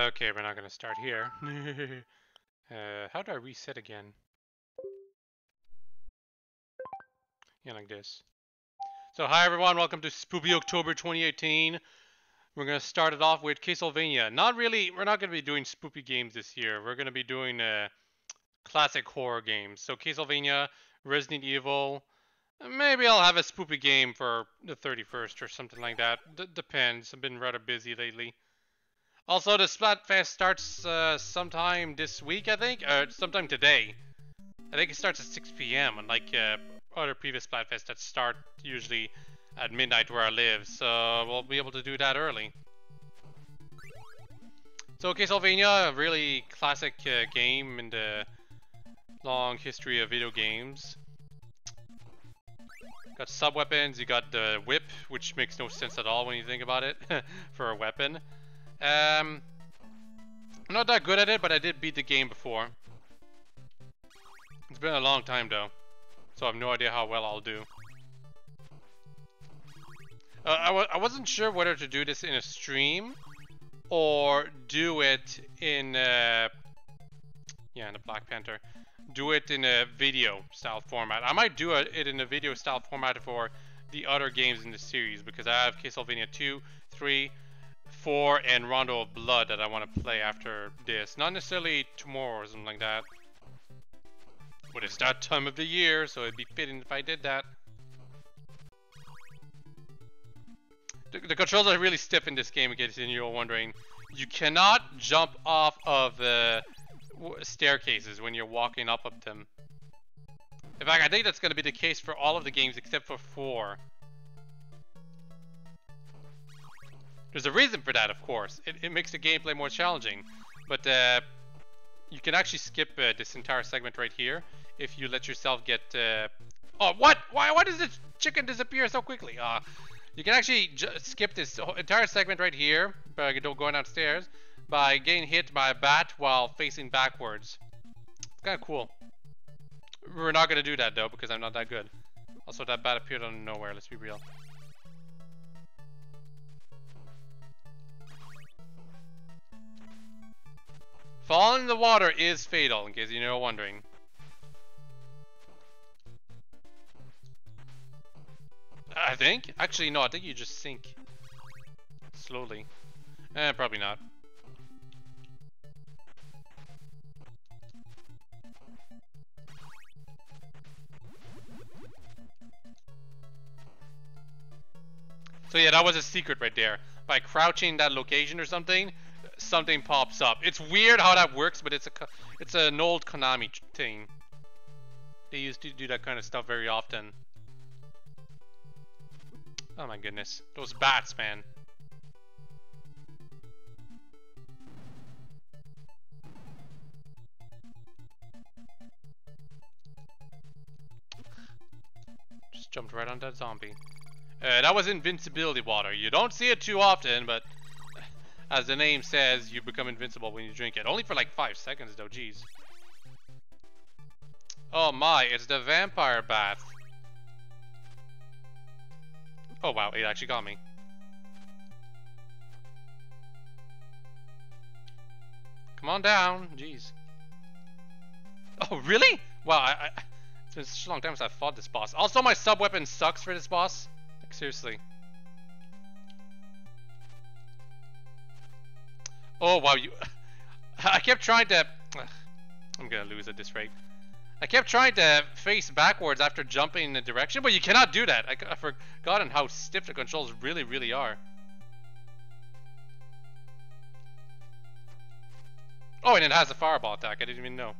Okay, we're not gonna start here. How do I reset again? Yeah, like this. So hi everyone, welcome to Spoopy October 2018. We're gonna start it off with Castlevania. We're not gonna be doing spoopy games this year. We're gonna be doing classic horror games. So Castlevania, Resident Evil. Maybe I'll have a spoopy game for the 31st or something like that. Depends. I've been rather busy lately. Also, the Splatfest starts sometime this week, I think. Sometime today. I think it starts at 6 p.m. unlike other previous Splatfests that start usually at midnight where I live. So we'll be able to do that early. So Castlevania, a really classic game in the long history of video games. Got sub-weapons, you got the whip, which makes no sense at all when you think about it, for a weapon. I'm not that good at it, but I did beat the game before. It's been a long time though, so I have no idea how well I'll do. I wasn't sure whether to do this in a stream or do it in in the Black Panther. Do it in a video style format. I might do it in a video style format for the other games in the series because I have Castlevania 2, 3, 4, and Rondo of Blood that I want to play after this. Not necessarily tomorrow or something like that. But it's that time of the year, so it'd be fitting if I did that. The controls are really stiff in this game, in case you're wondering. You cannot jump off of staircases when you're walking up them. In fact, I think that's going to be the case for all of the games except for 4. There's a reason for that, of course. It makes the gameplay more challenging. But you can actually skip this entire segment right here if you let yourself get... Oh, what? Why does this chicken disappear so quickly? You can actually skip this entire segment right here by going downstairs by getting hit by a bat while facing backwards. It's kind of cool. We're not going to do that though because I'm not that good. Also, that bat appeared out of nowhere, let's be real. Falling in the water is fatal, in case you're wondering. I think? Actually, no, I think you just sink. Slowly. Probably not. So yeah, that was a secret right there. By crouching that location or something, something pops up. It's weird how that works, but it's an old Konami thing. They used to do that kind of stuff very often. Oh my goodness, those bats, man. Just jumped right on that zombie. That was invincibility water. You don't see it too often, but as the name says, you become invincible when you drink it. Only for like 5 seconds though, jeez. Oh my, it's the vampire bath. Oh wow, it actually got me. Come on down, jeez. Oh really? Wow, it's been such a long time since I fought this boss. Also, my sub-weapon sucks for this boss. Like, seriously. Oh wow, I kept trying to... I'm gonna lose at this rate. I kept trying to face backwards after jumping in a direction, but you cannot do that. I've forgotten how stiff the controls really, really are. Oh, and it has a fireball attack. I didn't even know.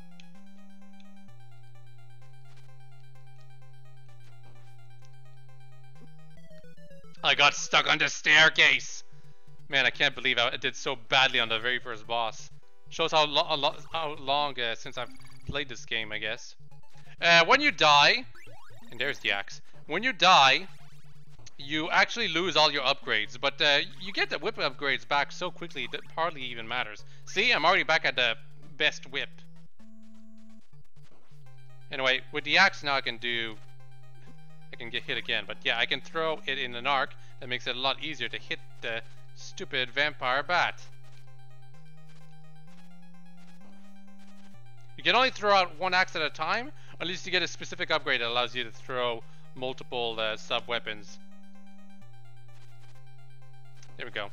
I got stuck on the staircase. Man, I can't believe I did so badly on the very first boss. Shows how long since I've played this game, I guess. When you die, and there's the axe. When you die, you actually lose all your upgrades, but you get the whip upgrades back so quickly that hardly even matters. See, I'm already back at the best whip. Anyway, with the axe now I can get hit again, but yeah, I can throw it in an arc that makes it a lot easier to hit the stupid vampire bat. You can only throw out one axe at a time, or at least you get a specific upgrade that allows you to throw multiple sub-weapons. There we go.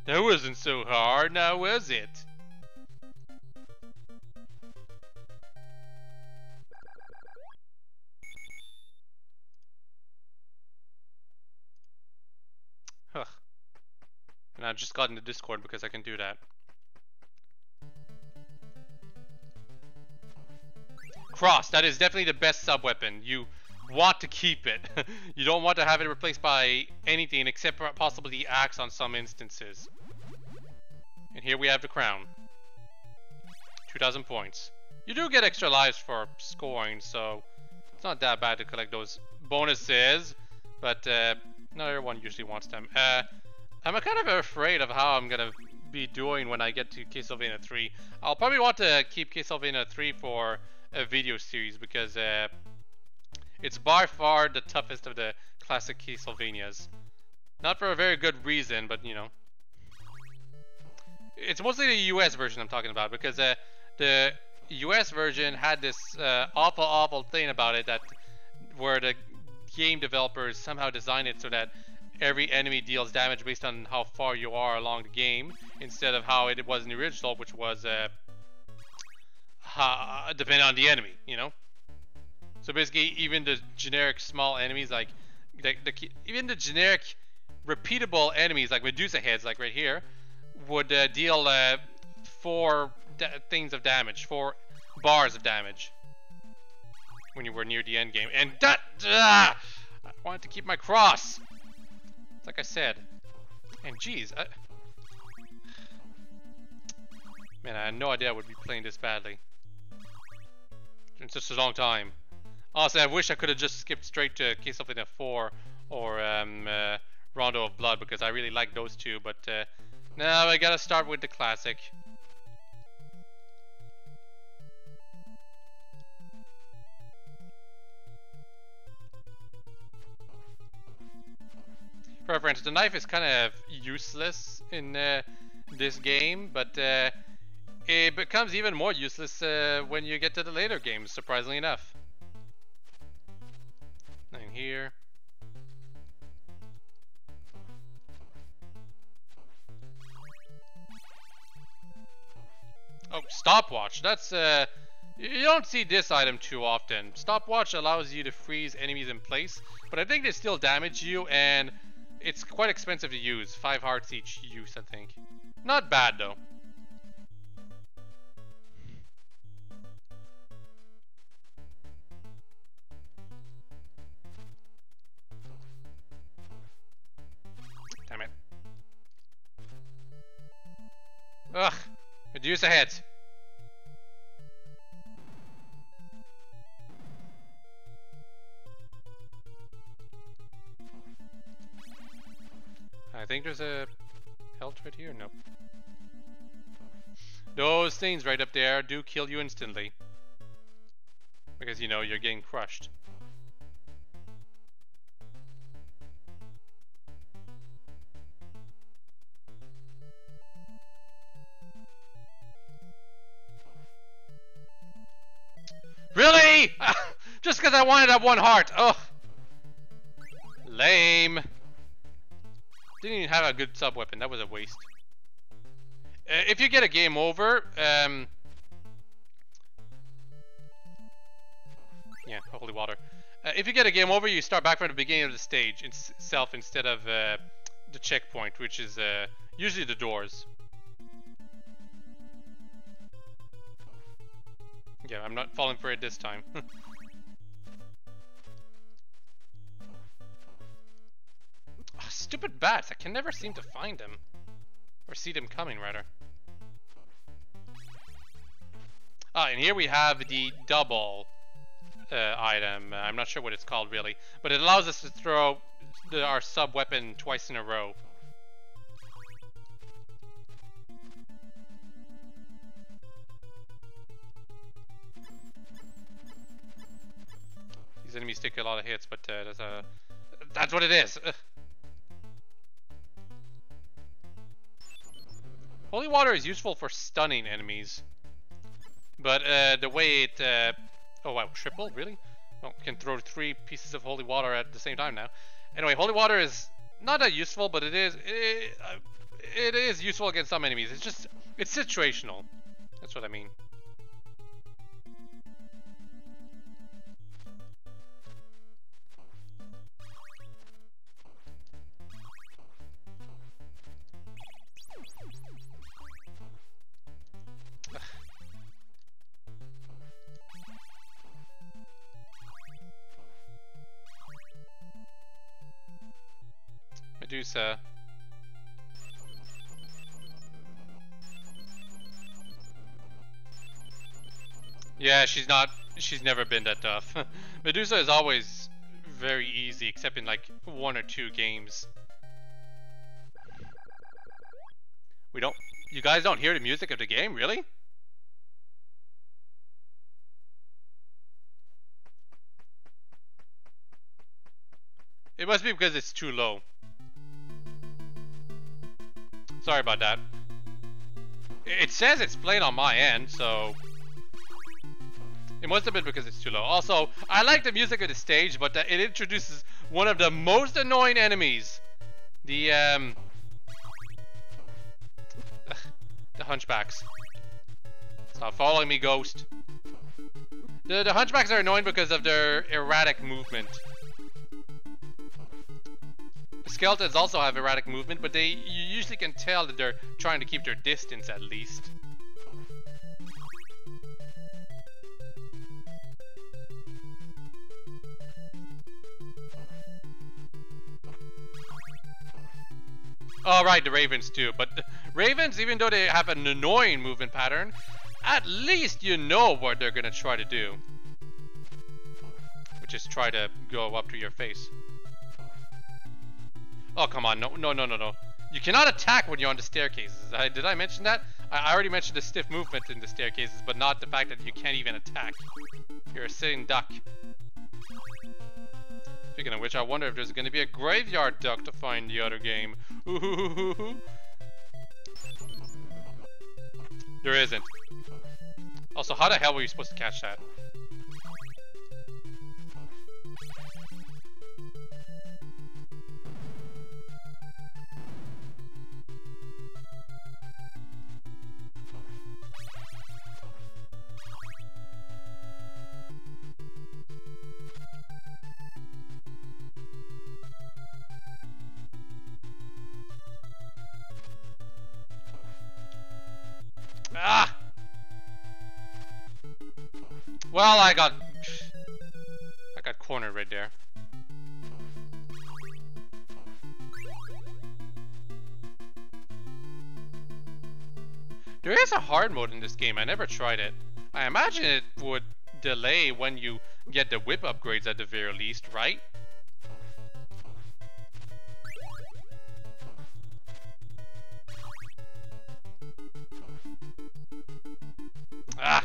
That wasn't so hard, now was it? Huh. And I've just gotten the Discord because I can do that. Cross, that is definitely the best sub-weapon. You want to keep it. You don't want to have it replaced by anything except for possibly the axe on some instances. And here we have the crown. 2,000 points. You do get extra lives for scoring, so it's not that bad to collect those bonuses, but not everyone usually wants them. I'm kind of afraid of how I'm gonna be doing when I get to Castlevania 3. I'll probably want to keep Castlevania 3 for a video series because it's by far the toughest of the classic Castlevanias. Not for a very good reason, but you know. It's mostly the US version I'm talking about because the US version had this awful thing about it that where the game developers somehow designed it so that every enemy deals damage based on how far you are along the game instead of how it was in the original, which was depending on the enemy, you know. So basically, even the generic small enemies, like even the generic repeatable enemies, like Medusa heads, like right here, would deal 4 things of damage, 4 bars of damage when you were near the end game. And that I wanted to keep my cross, like I said. And geez, man, I had no idea I would be playing this badly in such a long time. Honestly, I wish I could have just skipped straight to Castlevania 4 or Rondo of Blood because I really like those two, but now I gotta start with the classic. For reference, the knife is kind of useless in this game, but it becomes even more useless when you get to the later games, surprisingly enough. And here. Oh, stopwatch. That's you don't see this item too often. Stopwatch allows you to freeze enemies in place, but I think they still damage you, and it's quite expensive to use. 5 hearts each use, I think. Not bad though. Damn it. Ugh. Medusa heads. I think there's a health right here. Nope. Those things right up there do kill you instantly. Because, you know, you're getting crushed. Really? Just because I wanted that 1 heart. Ugh. Lame. Didn't even have a good sub weapon. That was a waste. If you get a game over, yeah, holy water. If you get a game over, you start back from the beginning of the stage itself instead of the checkpoint, which is usually the doors. Yeah, I'm not falling for it this time. Oh, stupid bats! I can never seem to find them. Or see them coming, rather. Ah, and here we have the double item. I'm not sure what it's called, really. But it allows us to throw our sub-weapon twice in a row. These enemies take a lot of hits, but that's what it is. Ugh. Holy water is useful for stunning enemies. But the way it... oh wow, triple? Really? Oh, can throw 3 pieces of holy water at the same time now. Anyway, holy water is not that useful, but it is useful against some enemies. It's situational. That's what I mean. Medusa. Yeah, she's never been that tough. Medusa is always very easy, except in like 1 or 2 games. You guys don't hear the music of the game, really? It must be because it's too low. Sorry about that. It says it's playing on my end, so... It must have been because it's too low. Also, I like the music of the stage, but it introduces one of the most annoying enemies. The Hunchbacks. Stop following me, ghost. The Hunchbacks are annoying because of their erratic movement. The skeletons also have erratic movement, but you usually can tell that they're trying to keep their distance at least. Oh right, the ravens too, but the ravens, even though they have an annoying movement pattern, at least you know what they're gonna try to do. Which is try to go up to your face. Oh come on, no. You cannot attack when you're on the staircases. Did I mention that? I already mentioned the stiff movement in the staircases, but not the fact that you can't even attack. You're a sitting duck. Speaking of which, I wonder if there's going to be a graveyard duck to find the other game. Ooh. There isn't. Also, how the hell were you supposed to catch that? Ah! Well, I got cornered right there. There is a hard mode in this game. I never tried it. I imagine it would delay when you get the whip upgrades at the very least, right? Ah!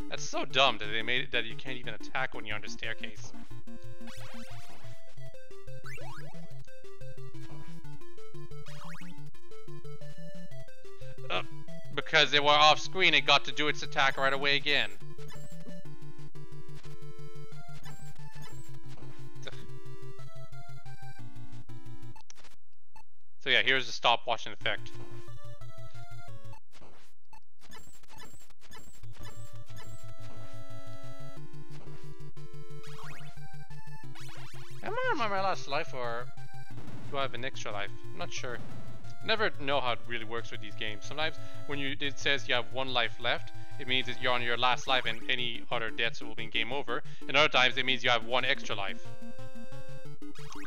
That's so dumb that they made it that you can't even attack when you're on the staircase. Because they were off screen, it got to do its attack right away again. So yeah, here's the stopwatch effect. Am I on my last life, or do I have an extra life? I'm not sure. Never know how it really works with these games. Sometimes when it says you have 1 life left, it means that you're on your last life and any other deaths will be game over. And other times it means you have 1 extra life.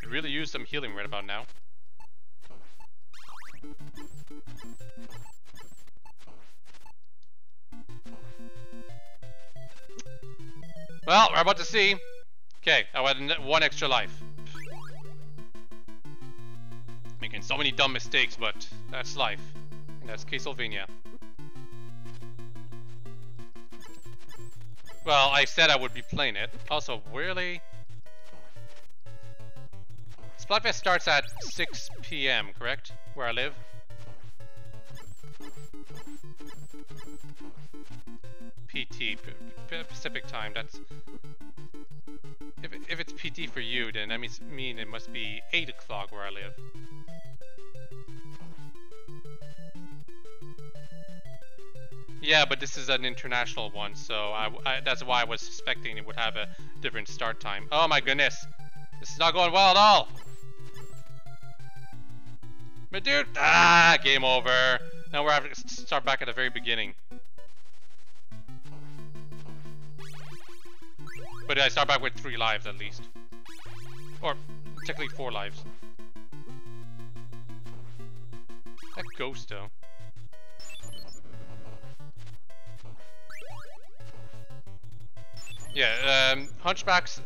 Could really use some healing right about now. Well, we're about to see. Okay, I had 1 extra life. Making so many dumb mistakes, but that's life. And that's Castlevania. Well, I said I would be playing it. Also, really? Splatfest starts at 6 p.m., correct? Where I live? PT, Pacific time. That's if it's PT for you, then that mean it must be 8 o'clock where I live. Yeah, but this is an international one, so that's why I was suspecting it would have a different start time. Oh my goodness, this is not going well at all. But dude, game over. Now we're having to start back at the very beginning. But I start back with 3 lives at least. Or, technically 4 lives. That ghost though. Yeah, Hunchbacks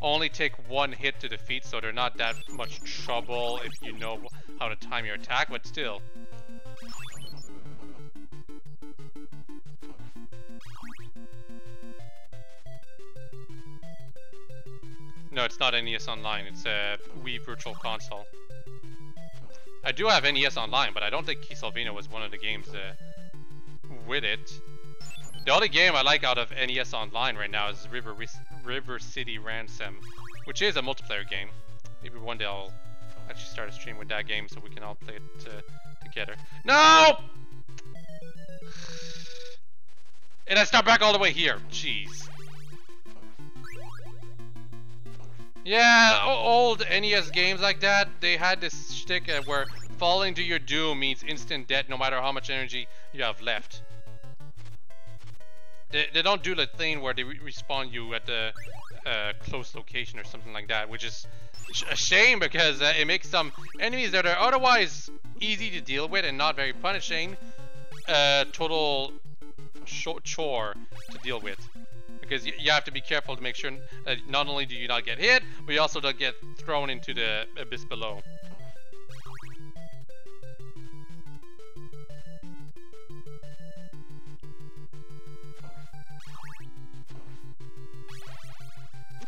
only take 1 hit to defeat, so they're not that much trouble if you know how to time your attack, but still. No, it's not NES Online, it's a Wii Virtual Console. I do have NES Online, but I don't think Castlevania was one of the games with it. The only game I like out of NES Online right now is River City Ransom, which is a multiplayer game. Maybe one day I'll actually start a stream with that game so we can all play it together. No! And I start back all the way here. Jeez. Yeah, old NES games like that, they had this shtick where falling to your doom means instant death no matter how much energy you have left. They don't do the thing where they respawn you at the close location or something like that, which is a shame because it makes some enemies that are otherwise easy to deal with and not very punishing total chore to deal with. Because you have to be careful to make sure that not only do you not get hit, but you also don't get thrown into the abyss below.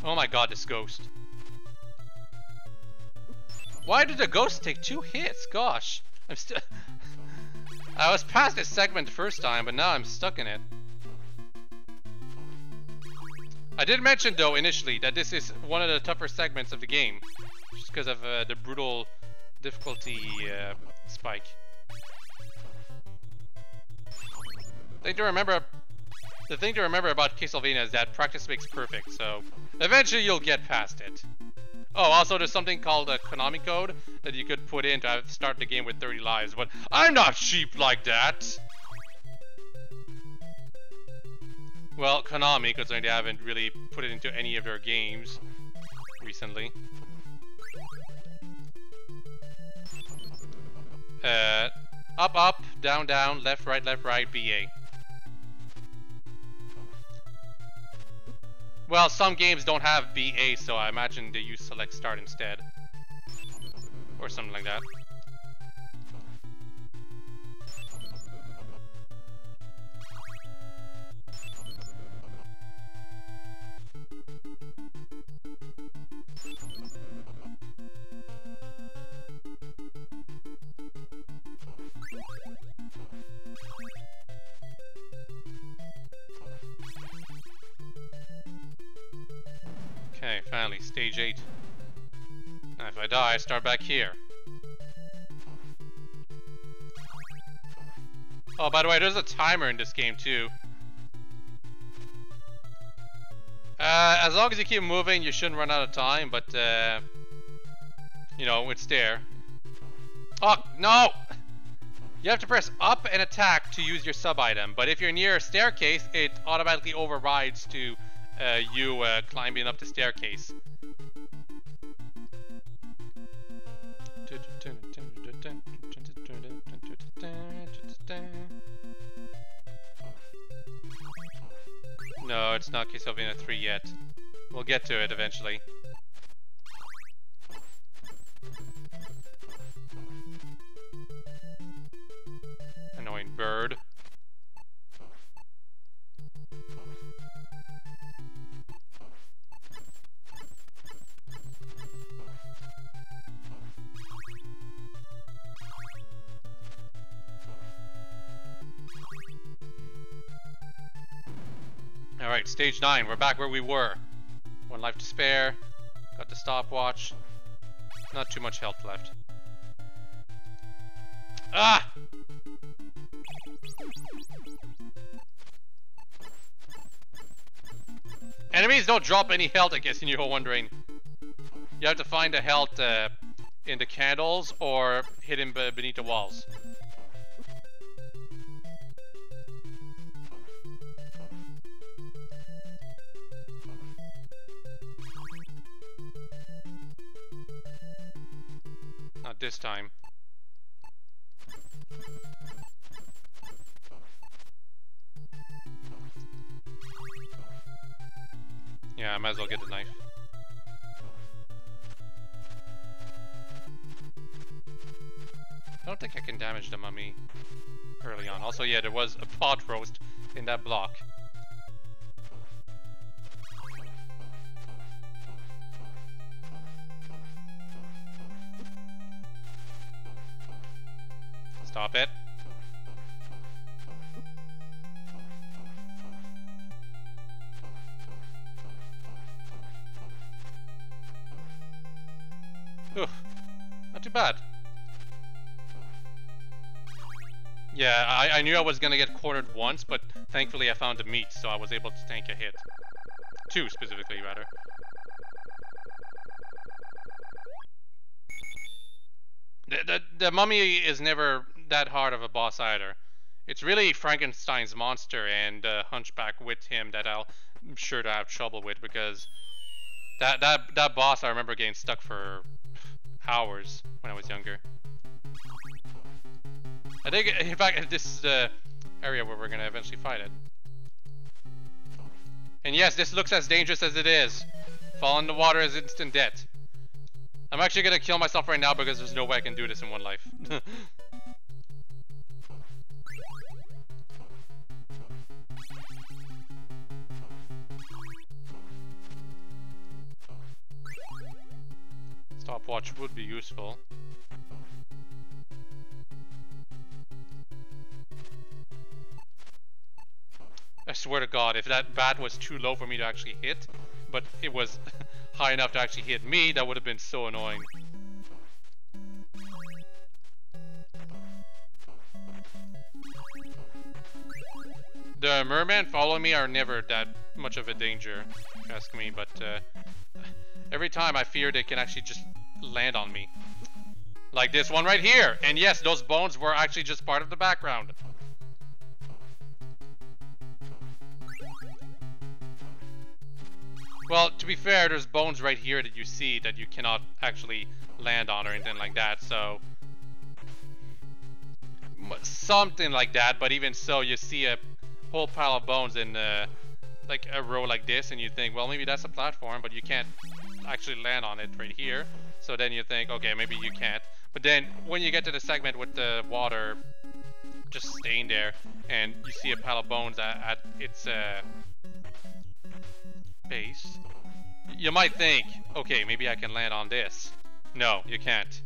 Oh my god, this ghost. Why did the ghost take 2 hits? Gosh, I'm still... I was past this segment the first time, but now I'm stuck in it. I did mention though initially that this is one of the tougher segments of the game, just because of the brutal difficulty spike. The thing to remember about Castlevania is that practice makes perfect, so eventually you'll get past it. Oh, also there's something called a Konami code that you could put in to start the game with 30 lives, but I'm not cheap like that! Well, Konami, because they haven't really put it into any of their games recently. Up, up, down, down, left, right, BA. Well, some games don't have BA, so I imagine they use select start instead. Or something like that. Okay, finally, stage 8. Now if I die, I start back here. Oh, by the way, there's a timer in this game too. As long as you keep moving, you shouldn't run out of time, but you know, it's there. Oh, no! You have to press up and attack to use your sub-item, but if you're near a staircase, it automatically overrides to you climbing up the staircase. No, it's not Castlevania 3 yet. We'll get to it eventually. Annoying bird. Alright, stage 9. We're back where we were. 1 life to spare. Got the stopwatch. Not too much health left. Ah! Enemies don't drop any health, I guess, and you're wondering. You have to find the health in the candles or hidden beneath the walls. Not this time. Yeah, I might as well get the knife. I don't think I can damage the mummy early on. Also, yeah, there was a pot roast in that block. Stop it. Oof. Not too bad. Yeah, I knew I was gonna get cornered once, but thankfully I found the meat, so I was able to tank a hit. 2 specifically, rather. The mummy is never that hard of a boss either. It's really Frankenstein's monster and Hunchback with him that I'm sure to have trouble with, because that boss I remember getting stuck for hours when I was younger. I think, in fact, this is the area where we're gonna eventually fight it. And yes, this looks as dangerous as it is. Fall in the water is instant death. I'm actually gonna kill myself right now because there's no way I can do this in 1 life. Stopwatch would be useful. I swear to God, if that bat was too low for me to actually hit, but it was high enough to actually hit me, that would have been so annoying. The mermen following me are never that much of a danger, if you ask me, but every time I fear they can actually just land on me. Like this one right here! And yes, those bones were actually just part of the background. Well, to be fair, there's bones right here that you see that you cannot actually land on or anything like that, so... something like that, but even so, you see a whole pile of bones in like a row like this, and you think, well, maybe that's a platform, but you can't actually land on it right here. So then you think, okay, maybe you can't. But then, when you get to the segment with the water just staying there, and you see a pile of bones at its... base, you might think, okay, maybe I can land on this. No, you can't.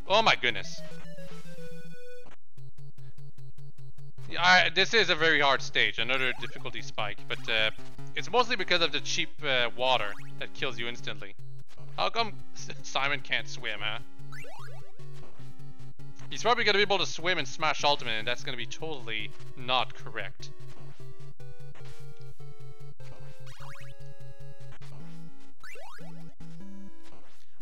Oh my goodness. This is a very hard stage, another difficulty spike, but it's mostly because of the cheap water that kills you instantly. How come Simon can't swim, huh? He's probably gonna be able to swim and smash ultimate, and that's gonna be totally not correct.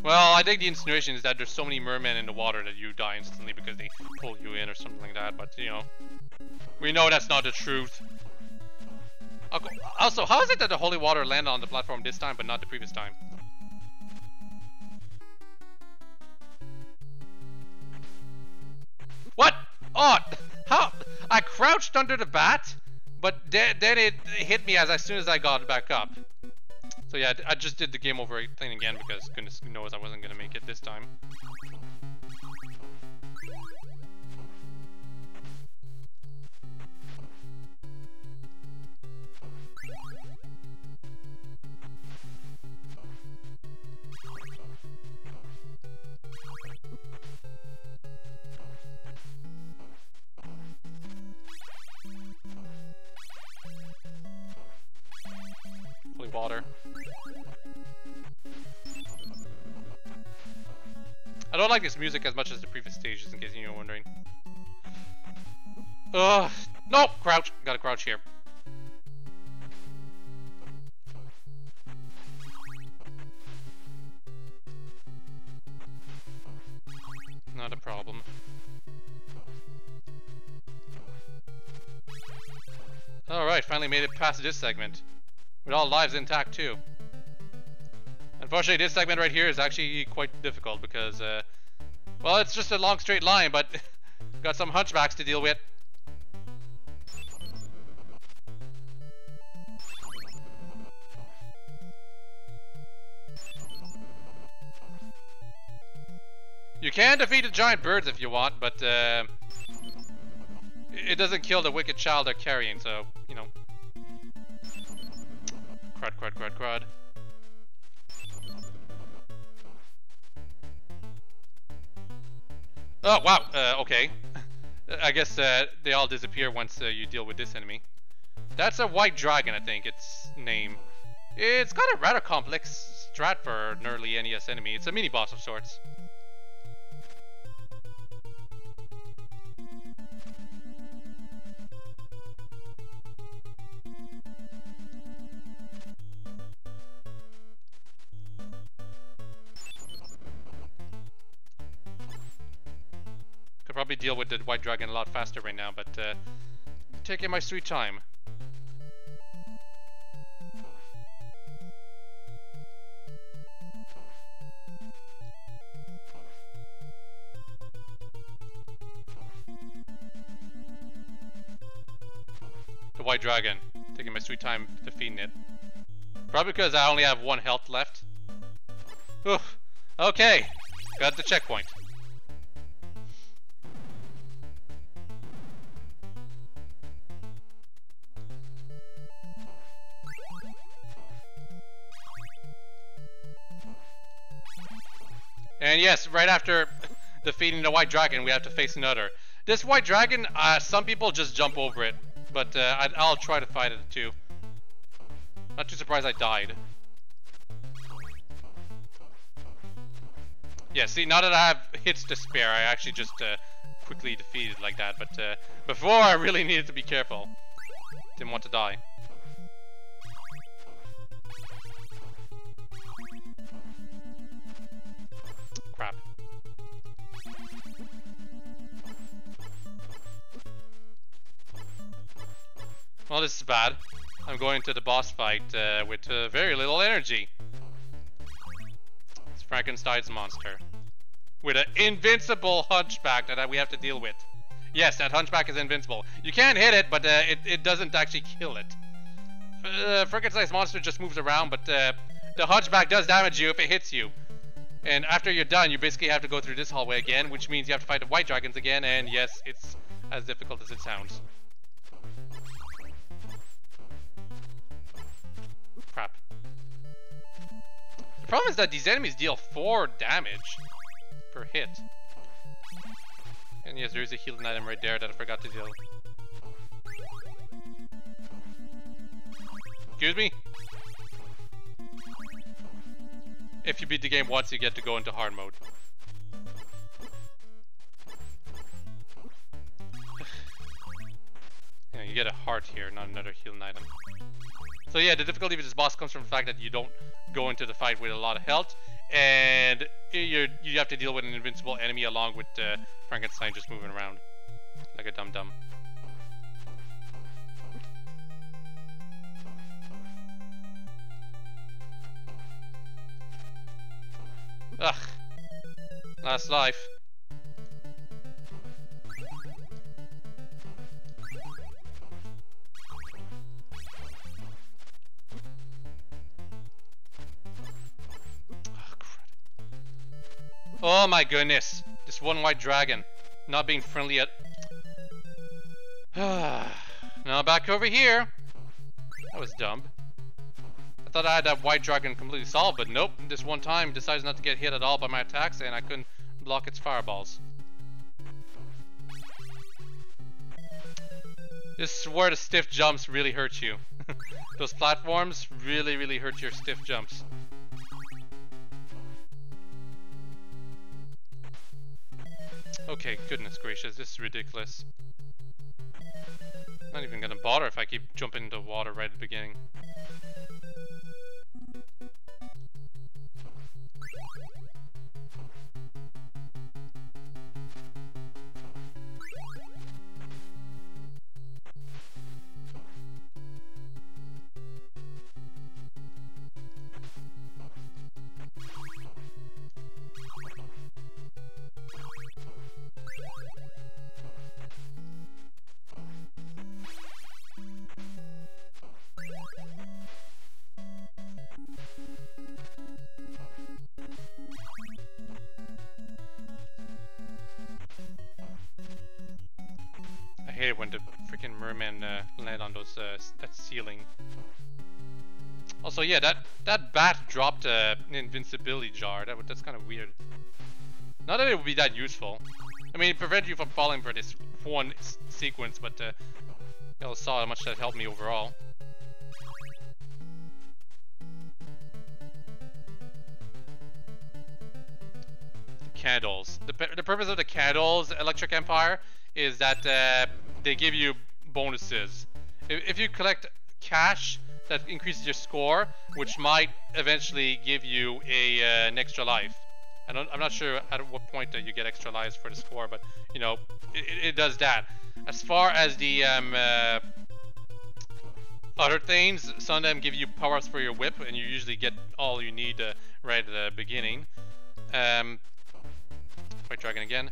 Well, I think the insinuation is that there's so many mermen in the water that you die instantly because they pull you in or something like that, but, you know, we know that's not the truth. Also, how is it that the holy water landed on the platform this time but not the previous time? What? Oh, how? I crouched under the bat, but then it hit me as soon as I got back up. So yeah, I just did the game over thing again because goodness knows I wasn't gonna make it this time. controller. I don't like this music as much as the previous stages, in case you were wondering. Ugh! No! Crouch! Gotta crouch here. Not a problem. Alright, finally made it past this segment. With all lives intact too. Unfortunately, this segment right here is actually quite difficult because, well, it's just a long straight line, but got some hunchbacks to deal with. You can defeat the giant birds if you want, but it doesn't kill the wicked child they're carrying, so, you know. Crud, crud, crud, crud. Oh, wow, okay. I guess they all disappear once you deal with this enemy. That's a white dragon, I think, its name. It's got a rather complex strat for an early NES enemy. It's a mini-boss of sorts. Probably deal with the white dragon a lot faster right now, but taking my sweet time. The white dragon, taking my sweet time defeating it. Probably because I only have 1 health left. Oof. Okay, got the checkpoint. And yes, right after defeating the white dragon, we have to face another. This white dragon, some people just jump over it, but I'll try to fight it too. Not too surprised I died. Yeah, see, now that I have hits to spare, I actually just quickly defeated like that. But before, I really needed to be careful. Didn't want to die. Crap. Well, this is bad. I'm going to the boss fight with very little energy. It's Frankenstein's monster. With an invincible hunchback that we have to deal with. Yes, that hunchback is invincible. You can hit it, but it doesn't actually kill it. Frankenstein's monster just moves around, but the hunchback does damage you if it hits you. And after you're done, you basically have to go through this hallway again, which means you have to fight the white dragons again, and yes, it's as difficult as it sounds. Crap. The problem is that these enemies deal 4 damage per hit. And yes, there is a healing item right there that I forgot to deal. Excuse me? If you beat the game once, you get to go into hard mode. Yeah, you get a heart here, not another healing item. So yeah, the difficulty with this boss comes from the fact that you don't go into the fight with a lot of health, and you have to deal with an invincible enemy along with Frankenstein just moving around like a dum-dum. Ugh. Last life. Oh, crud. Oh my goodness. This one white dragon. Not being friendly at... Now back over here. That was dumb. I thought I had that white dragon completely solved, but nope. This one time decides not to get hit at all by my attacks, and I couldn't block its fireballs. This is where the stiff jumps really hurt you. Those platforms really hurt your stiff jumps. Okay, goodness gracious, this is ridiculous. Not even gonna bother if I keep jumping into water right at the beginning. I hate it when the freaking merman land on those that ceiling. Also, yeah, that bat dropped an invincibility jar. That's kind of weird. Not that it would be that useful. I mean, it prevents you from falling for this one sequence, but y'all saw how much that helped me overall. The candles. The purpose of the candles, Electric Empire, is that they give you bonuses. If you collect cash, that increases your score, which might eventually give you an extra life. I'm not sure at what point you get extra lives for the score, but you know, it does that. As far as the other things, some of them give you power-ups for your whip, and you usually get all you need right at the beginning. White Dragon again.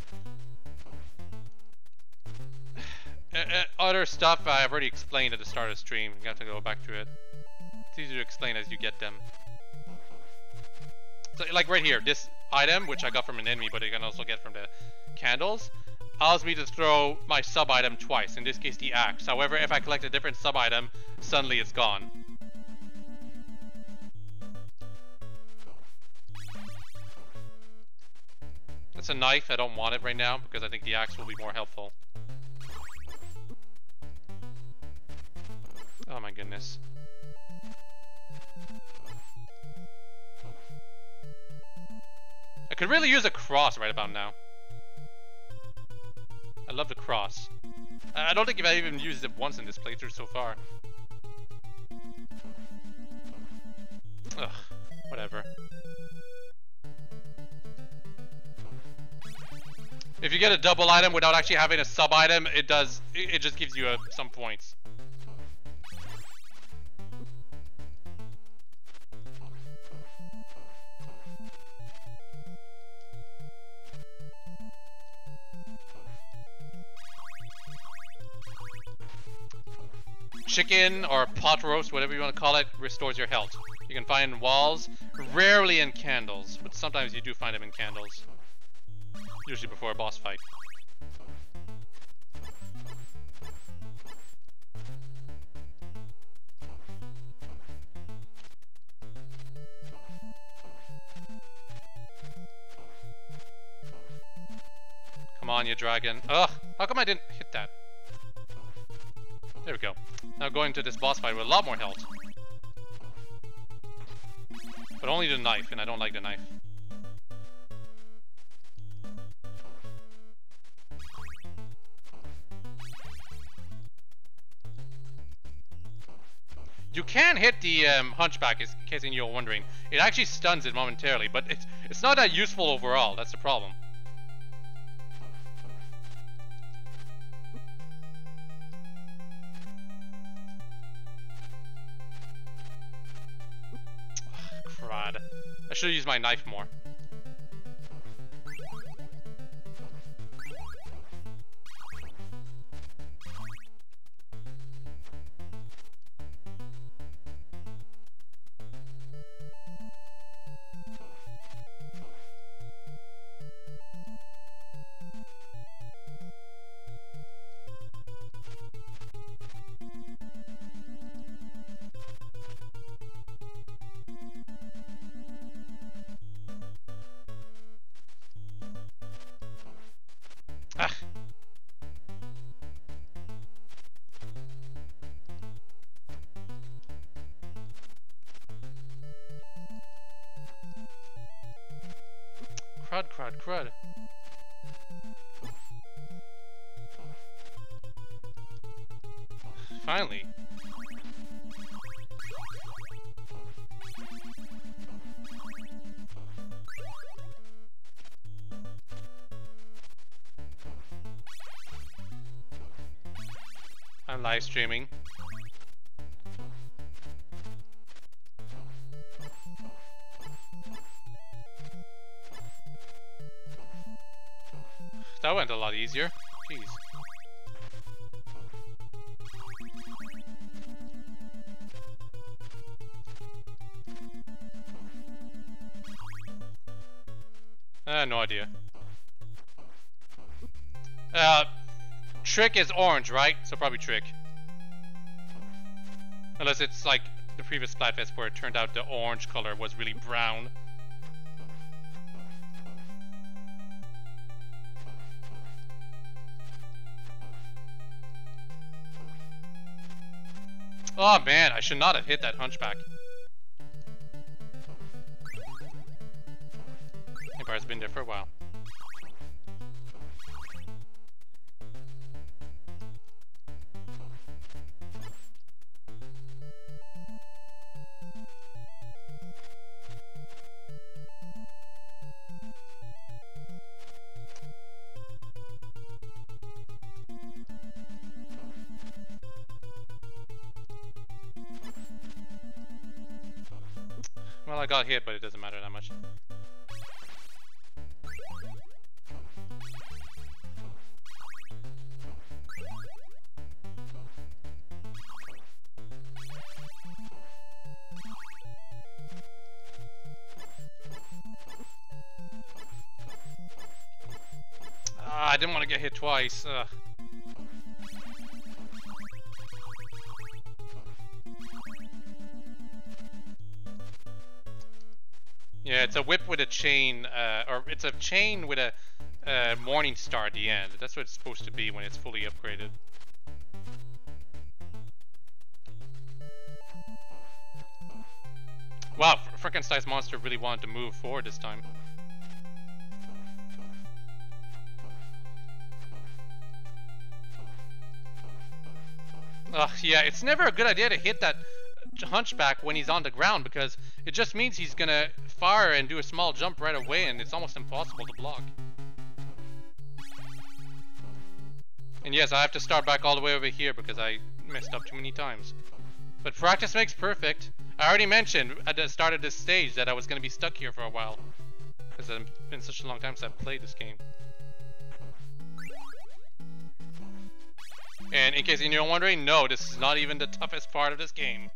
Other stuff I've already explained at the start of the stream. You have to go back to it. It's easier to explain as you get them. So, like right here, this item, which I got from an enemy, but you can also get from the candles, allows me to throw my sub-item twice, in this case the axe. However, if I collect a different sub-item, suddenly it's gone. That's a knife, I don't want it right now, because I think the axe will be more helpful. Oh my goodness. I could really use a cross right about now. I love the cross. I don't think I've even used it once in this playthrough so far. Ugh, whatever. If you get a double item without actually having a sub item, it just gives you some points. Chicken or pot roast, whatever you want to call it, restores your health. You can find in walls, rarely in candles, but sometimes you do find them in candles. Usually before a boss fight. Come on, you dragon. Ugh, how come I didn't hit that? There we go. Now going to this boss fight with a lot more health. But only the knife, and I don't like the knife. You can hit the hunchback, in case you're wondering. It actually stuns it momentarily, but it's not that useful overall. That's the problem. Crud. I should have used my knife more. Crud, crud, crud. Finally. I'm live streaming. That went a lot easier. Jeez. No idea. Trick is orange, right? So probably Trick. Unless it's like the previous Splatfest where it turned out the orange color was really brown. Oh man, I should not have hit that hunchback. Empire's been there for a while. Well, I got hit, but it doesn't matter that much. I didn't want to get hit twice. Ugh. Yeah, it's a whip with a chain, or it's a chain with a morning star at the end. That's what it's supposed to be when it's fully upgraded. Wow, Frankenstein's monster really wanted to move forward this time. Ugh, yeah, it's never a good idea to hit that hunchback when he's on the ground because it just means he's gonna fire and do a small jump right away and it's almost impossible to block. And yes, I have to start back all the way over here because I messed up too many times. But practice makes perfect. I already mentioned at the start of this stage that I was gonna be stuck here for a while because it's been such a long time since I've played this game. And in case you're wondering, no, this is not even the toughest part of this game.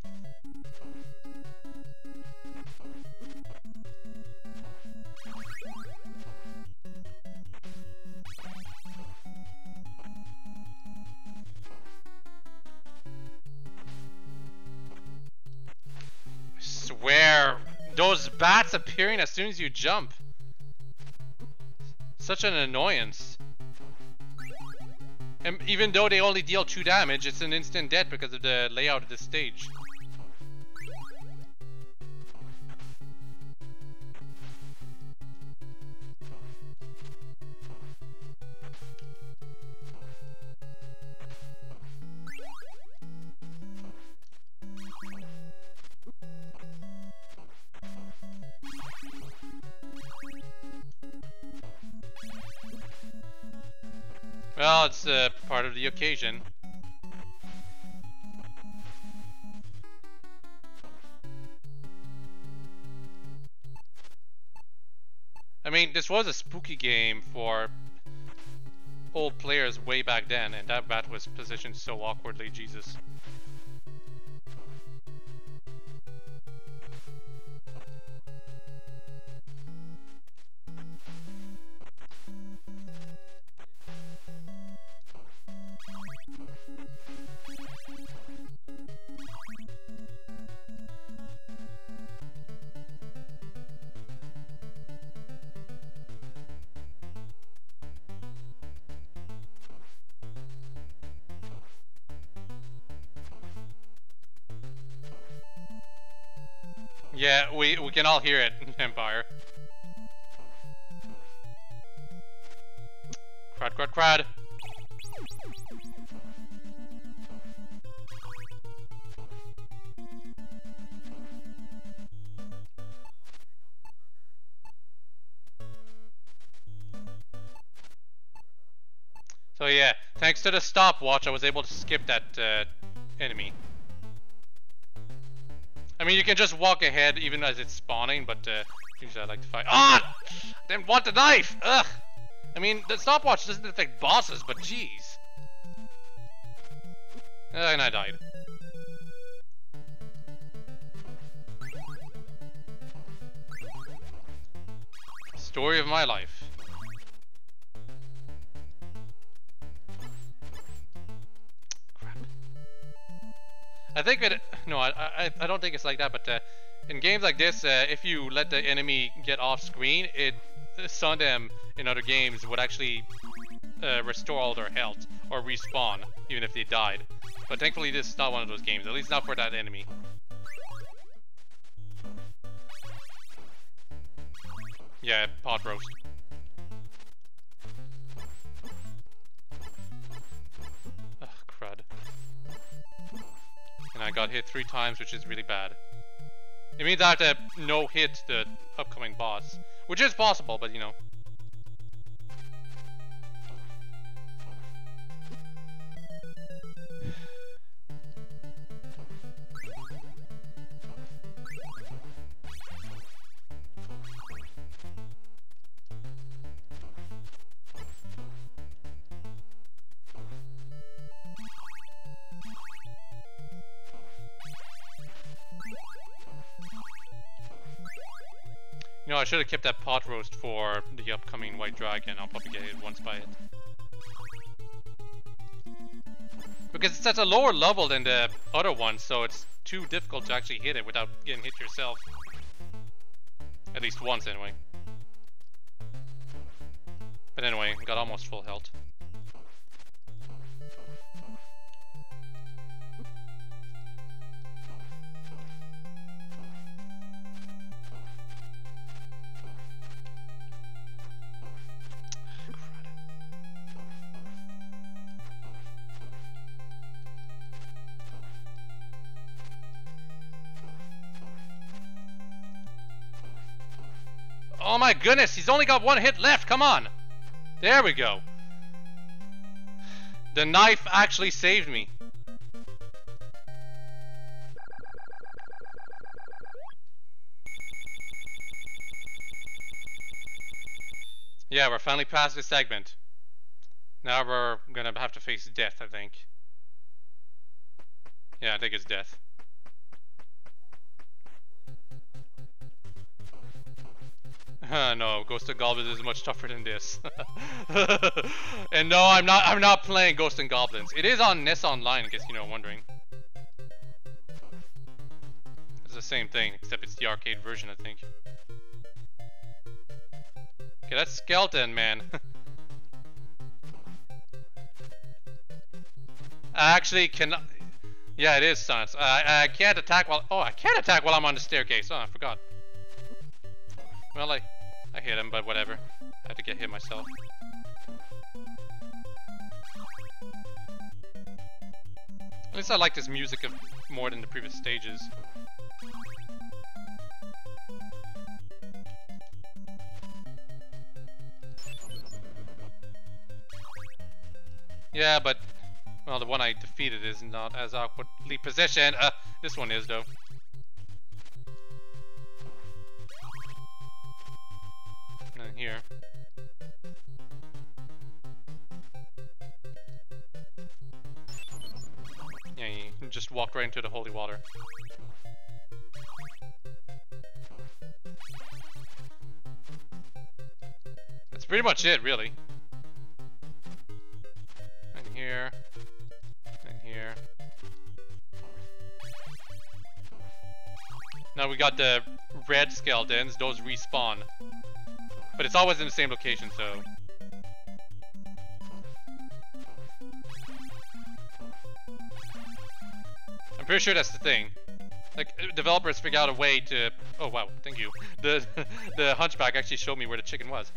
I swear, those bats appearing as soon as you jump. Such an annoyance. And even though they only deal 2 damage, it's an instant death because of the layout of this stage. Well, it's part of the occasion. I mean, this was a spooky game for old players way back then, and that bat was positioned so awkwardly, Jesus. Yeah, we can all hear it, Empire. Crud, crud, crud. So yeah, thanks to the stopwatch, I was able to skip that enemy. I mean, you can just walk ahead even as it's spawning, but usually I like to fight. Ah! Didn't want the knife! Ugh! I mean, the stopwatch doesn't affect bosses, but jeez. And I died. Story of my life. Crap. I think it. No, I don't think it's like that. But in games like this, if you let the enemy get off screen, some of them in other games would actually restore all their health or respawn, even if they died. But thankfully, this is not one of those games. At least not for that enemy. Yeah, pot roast. Ugh, crud. And I got hit 3 times, which is really bad. It means I have to no-hit the upcoming boss. Which is possible, but you know. You know, I should have kept that pot roast for the upcoming white dragon. I'll probably get hit once by it. Because it's at a lower level than the other one, so it's too difficult to actually hit it without getting hit yourself. At least once, anyway. But anyway, got almost full health. Oh my goodness, he's only got 1 hit left, come on! There we go. The knife actually saved me. Yeah, we're finally past this segment. Now we're gonna have to face death, I think. Yeah, I think it's death. No, Ghost and Goblins is much tougher than this. And no, I'm not playing Ghost and Goblins. It is on NES Online, in case you know wondering. It's the same thing, except it's the arcade version, I think. Okay, that's skeleton, man. I actually cannot. Yeah, it is science. I can't attack while. Oh, I can't attack while I'm on the staircase. Oh, I forgot. Well, I hit him, but whatever. I had to get hit myself. At least I like this music more than the previous stages. Yeah, but well, the one I defeated is not as awkwardly positioned. This one is though. And here. Yeah, you just walked right into the holy water. That's pretty much it, really. And here. And here. Now we got the red skeletons, those respawn. But it's always in the same location, so... I'm pretty sure that's the thing. Like, developers figure out a way to... Oh, wow, thank you. The Hunchback actually showed me where the chicken was.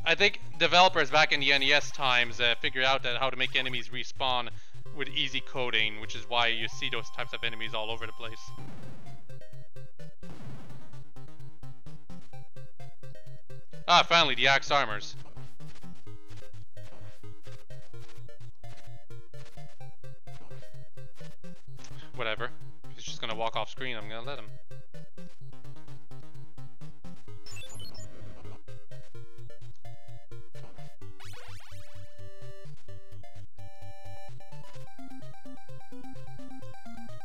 I think developers back in the NES times figured out that how to make enemies respawn with easy coding, which is why you see those types of enemies all over the place. Ah, finally, the axe armors. Whatever. If he's just gonna walk off screen, I'm gonna let him.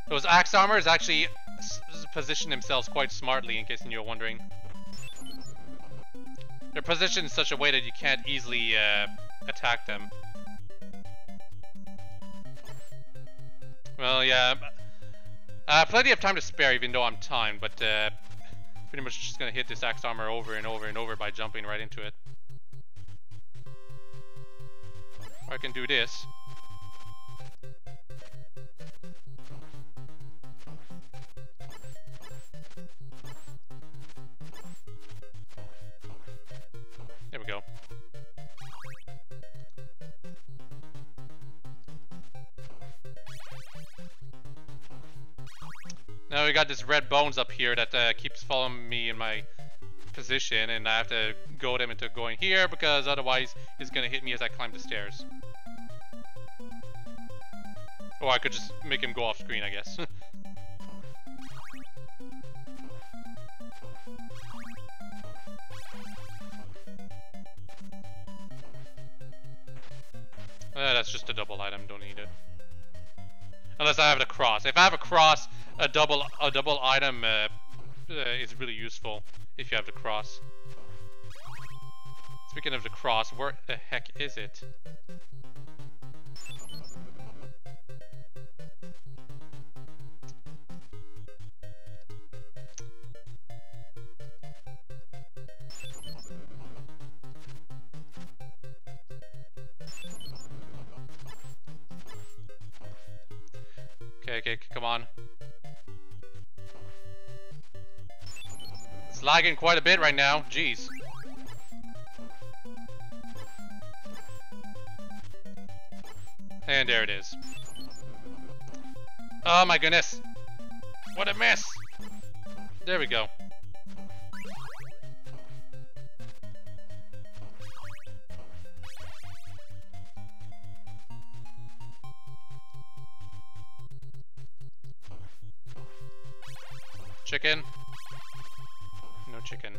Those axe armors actually position themselves quite smartly, in case you're wondering. They're positioned in such a way that you can't easily attack them. Well, yeah. Plenty of time to spare, even though I'm timed, but pretty much just gonna hit this axe armor over and over and over by jumping right into it. Or I can do this. There we go. Now we got this red bones up here that keeps following me in my position, and I have to goad him into going here because otherwise he's gonna hit me as I climb the stairs. Or I could just make him go off screen, I guess. That's just a double item, don't need it. Unless I have the cross. If I have a cross, a double item is really useful if you have the cross. Speaking of the cross, where the heck is it? Okay, come on. It's lagging quite a bit right now. Jeez. And there it is. Oh my goodness. What a mess. There we go. Chicken? No chicken.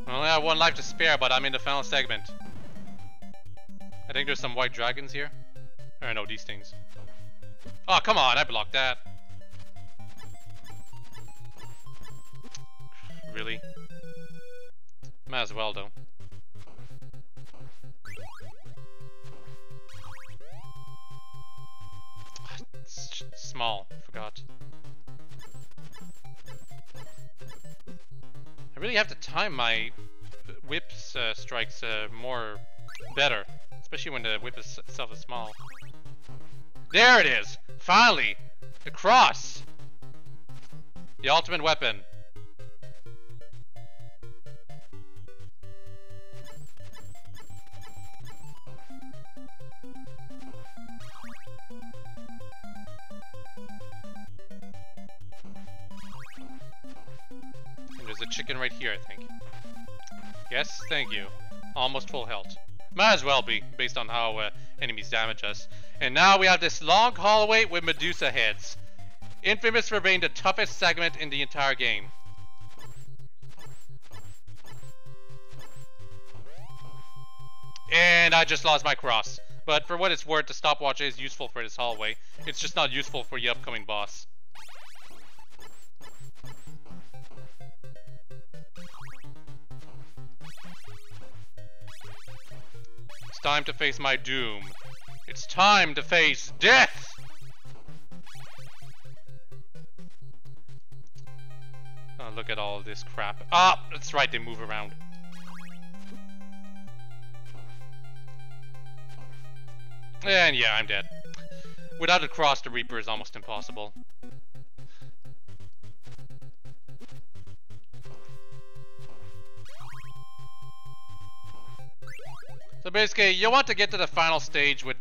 I only have one life to spare, but I'm in the final segment. I think there's some white dragons here. Or no, these things. Oh, come on, I blocked that. Really? Might as well, though. It's small, forgot. I really have to time my whip strikes better, especially when the whip itself is small. There it is! Finally! The cross! The ultimate weapon. And there's a chicken right here, I think. Yes, thank you. Almost full health. Might as well be, based on how enemies damage us. And now we have this long hallway with Medusa heads. Infamous for being the toughest segment in the entire game. And I just lost my cross. But for what it's worth, the stopwatch is useful for this hallway. It's just not useful for the upcoming boss. time to face my doom. It's time to face death! Oh, look at all this crap. Ah! That's right, they move around. And yeah, I'm dead. Without a cross, the Reaper is almost impossible. So basically, you want to get to the final stage with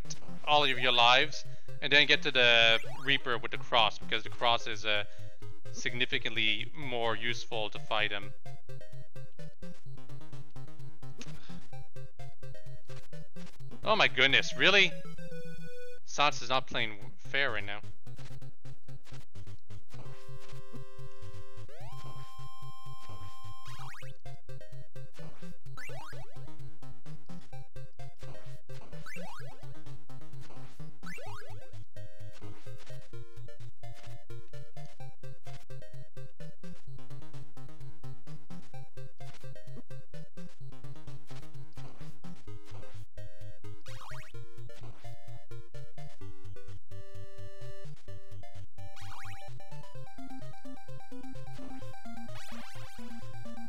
all of your lives, and then get to the Reaper with the cross, because the cross is significantly more useful to fight him. Oh my goodness, really? Sans is not playing fair right now.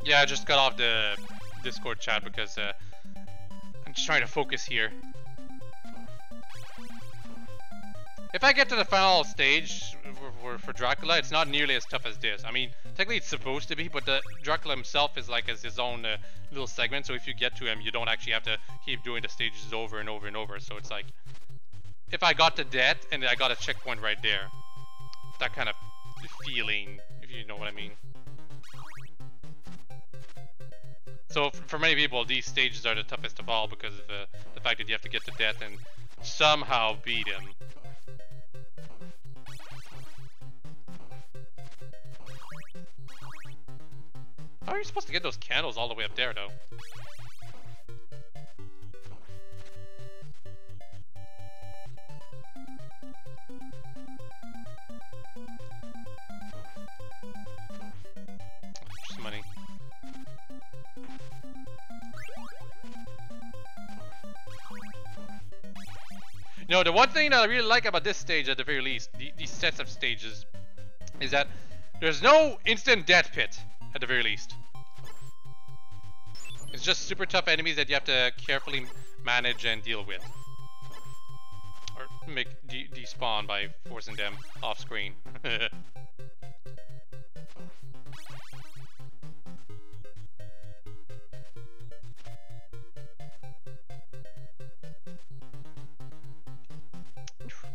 Yeah, I just got off the Discord chat because I'm just trying to focus here. If I get to the final stage for Dracula, it's not nearly as tough as this. I mean, technically it's supposed to be, but the Dracula himself is like as his own little segment, so if you get to him, you don't actually have to keep doing the stages over and over and over. So it's like, if I got to death and I got a checkpoint right there, that kind of feeling, if you know what I mean. So for many people, these stages are the toughest of all because of the fact that you have to get to death and somehow beat him. How are you supposed to get those candles all the way up there, though? Just money. No, the one thing that I really like about this stage, at the very least, these sets of stages, is that there's no instant death pit, at the very least. It's just super tough enemies that you have to carefully manage and deal with. Or make despawn by forcing them off screen.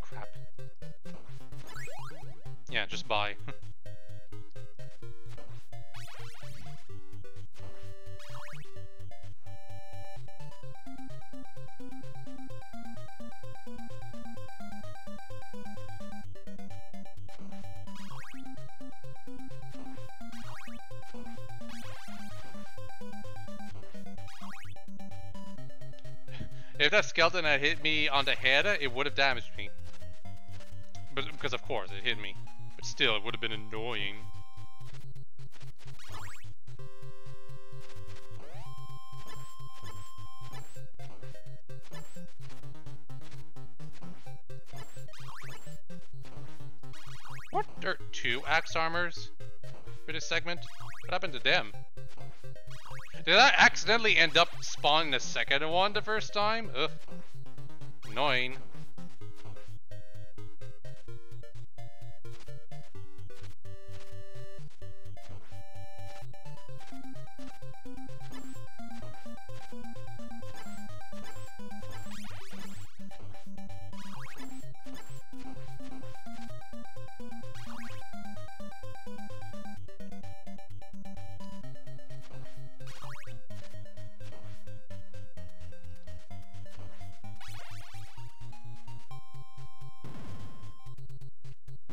Crap. Yeah, just buy. If that skeleton had hit me on the head, it would have damaged me. But because of course it hit me. But still, it would have been annoying. What are 2 axe armors for this segment? What happened to them? Did I accidentally end up spawning the second one the first time? Ugh. Annoying.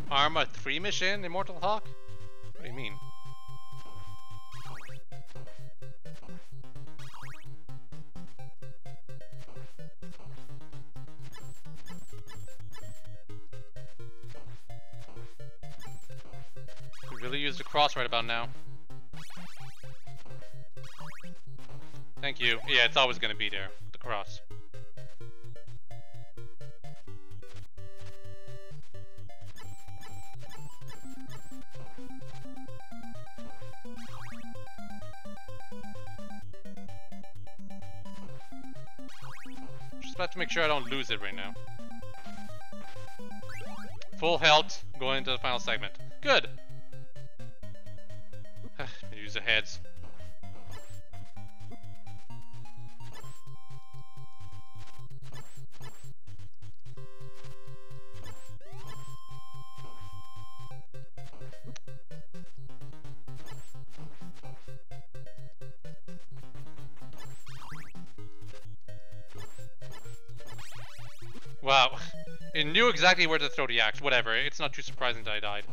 Arma 3 mission, Immortal Hawk? What do you mean? Could really use the cross right about now. Thank you. Yeah, it's always gonna be there, the cross. to make sure I don't lose it right now. Full health, going into the final segment. Good! Use the heads. Wow. It knew exactly where to throw the axe. Whatever, it's not too surprising that I died.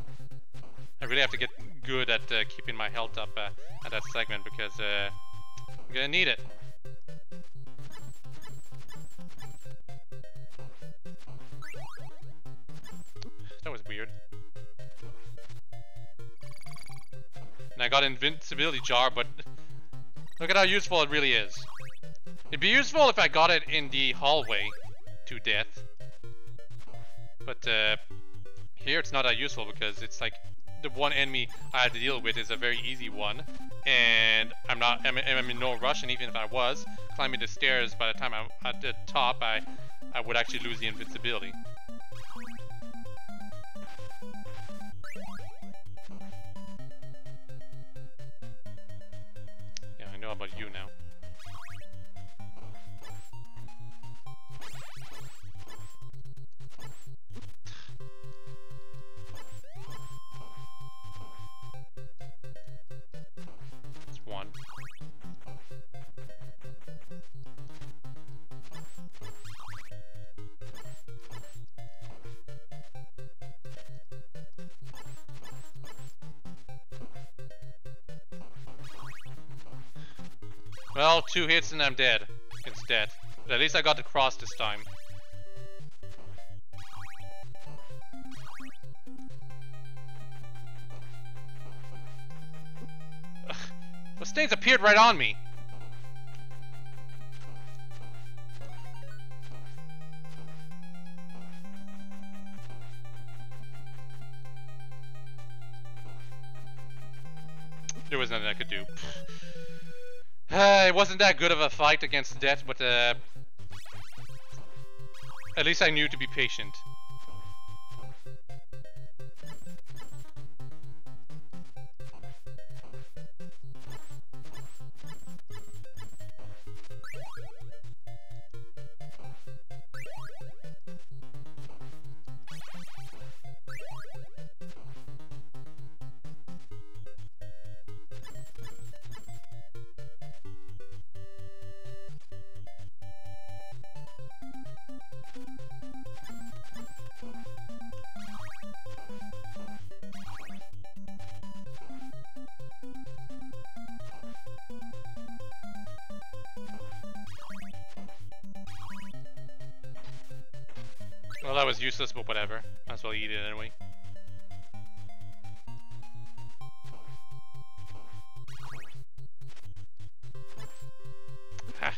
I really have to get good at keeping my health up at that segment because I'm gonna need it. That was weird. And I got an invincibility jar, but look at how useful it really is. It'd be useful if I got it in the hallway to death. But here it's not that useful because it's like the one enemy I have to deal with is a very easy one, and I'm in no rush. And even if I was climbing the stairs, by the time I'm at the top, I would actually lose the invincibility. Yeah, I know about you now. One. Well, 2 hits and I'm dead. It's dead. But at least I got the cross this time. Those things appeared right on me. There was nothing I could do. It wasn't that good of a fight against death, but at least I knew to be patient. Well, that was useless, but whatever. Might as well eat it anyway. Ha.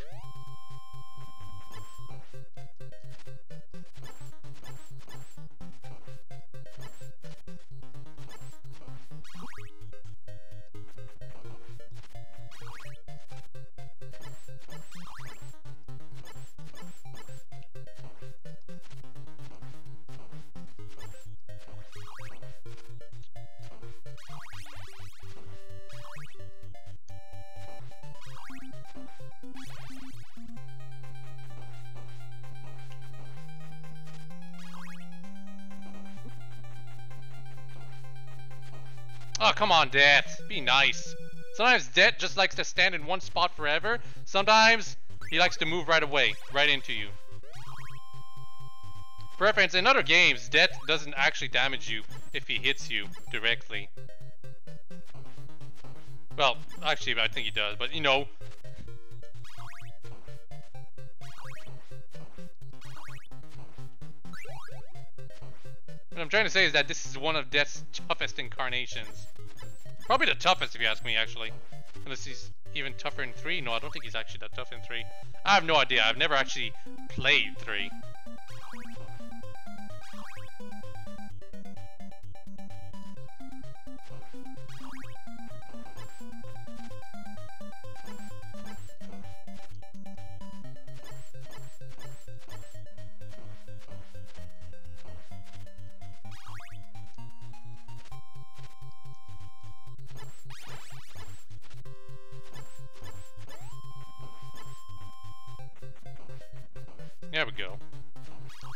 Oh, come on, Death. Be nice. Sometimes Death just likes to stand in one spot forever. Sometimes he likes to move right away, right into you. For reference, in other games, Death doesn't actually damage you if he hits you directly. Well, actually, I think he does, but you know. What I'm trying to say is that this is one of Death's toughest incarnations. Probably the toughest, if you ask me, actually. Unless he's even tougher in 3. No, I don't think he's actually that tough in 3. I have no idea. I've never actually played 3.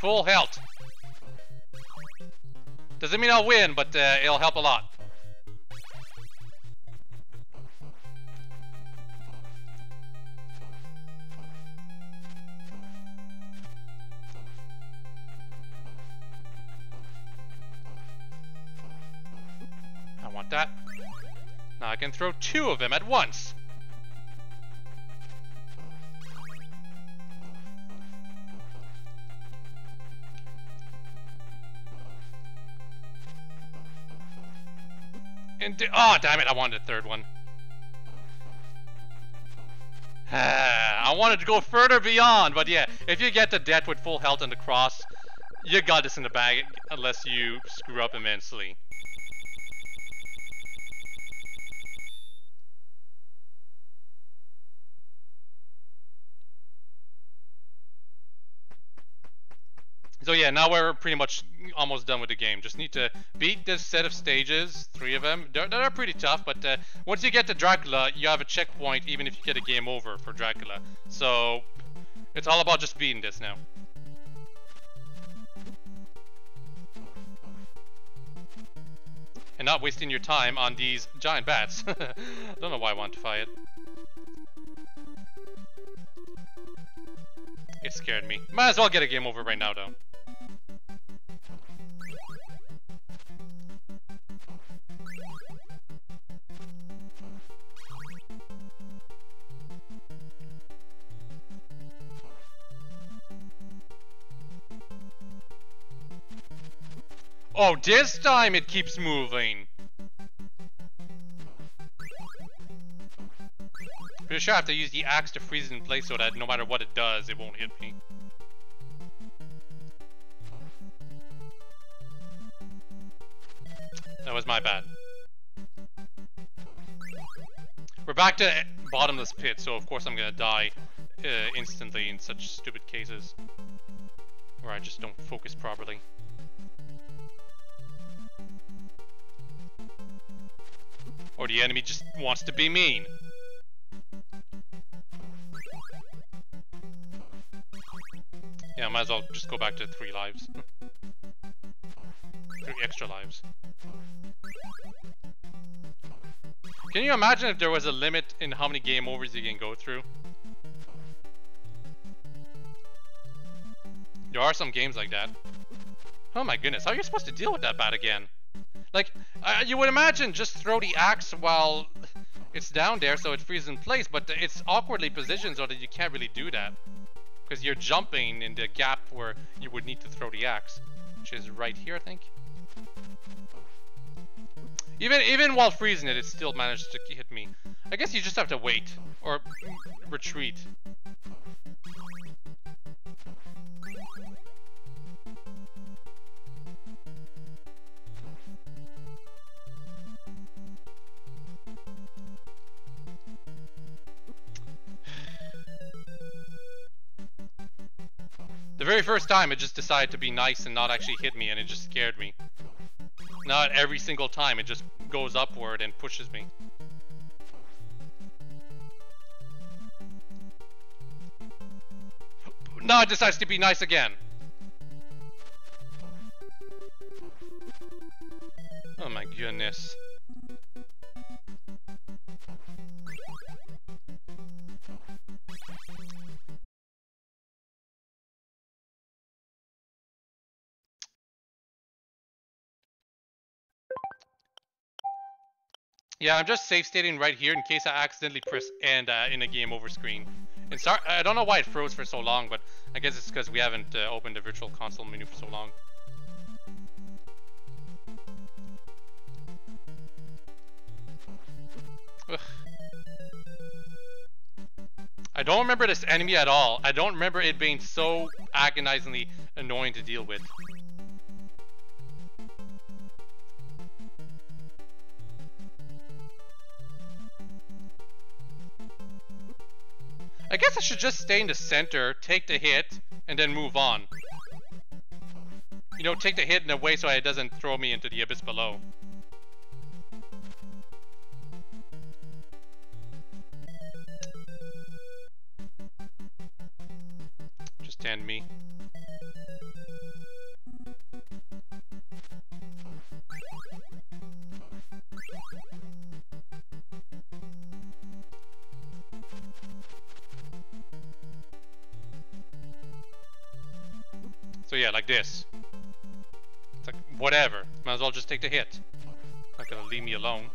Full health. Doesn't mean I'll win, but it'll help a lot. I want that. Now I can throw 2 of them at once. And oh, damn it, I wanted a 3rd one. I wanted to go further beyond, but yeah, if you get to death with full health and the cross, you got this in the bag unless you screw up immensely. So yeah, now we're pretty much almost done with the game. Just need to beat this set of stages, 3 of them. They're pretty tough, but once you get to Dracula, you have a checkpoint even if you get a game over for Dracula. So it's all about just beating this now. And not wasting your time on these giant bats. Don't know why I want to fight it. It scared me. Might as well get a game over right now though. Oh, this time it keeps moving. Pretty sure I have to use the axe to freeze it in place so that no matter what it does, it won't hit me. That was my bad. We're back to bottomless pit, so of course I'm gonna die instantly in such stupid cases where I just don't focus properly. Or the enemy just wants to be mean. Yeah, I might as well just go back to 3 lives. 3 extra lives. Can you imagine if there was a limit in how many game overs you can go through? There are some games like that. Oh my goodness, how are you supposed to deal with that bat again? Like, you would imagine just throw the axe while it's down there so it freezes in place, but it's awkwardly positioned so that you can't really do that. Because you're jumping in the gap where you would need to throw the axe. Which is right here, I think. Even while freezing it, it still managed to hit me. I guess you just have to wait. Or retreat. The very first time it just decided to be nice and not actually hit me, and it just scared me. Not every single time, it just goes upward and pushes me. Now it decides to be nice again. Oh my goodness. Yeah, I'm just safe stating right here in case I accidentally press end in a game over screen. And sorry, I don't know why it froze for so long, but I guess it's because we haven't opened the virtual console menu for so long. Ugh. I don't remember this enemy at all. I don't remember it being so agonizingly annoying to deal with. I guess I should just stay in the center, take the hit, and then move on. You know, take the hit in a way so it doesn't throw me into the abyss below. Just end me. Yeah, like this. It's like, whatever. Might as well just take the hit. Not gonna leave me alone.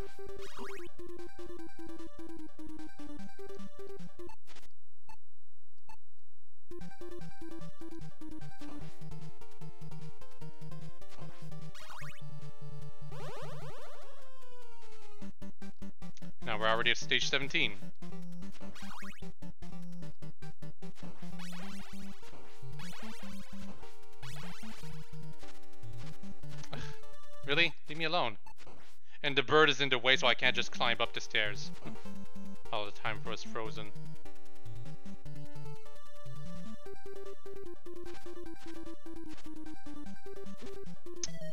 Now we're already at stage 17. Really? Leave me alone. And the bird is in the way, so I can't just climb up the stairs. All the time was frozen.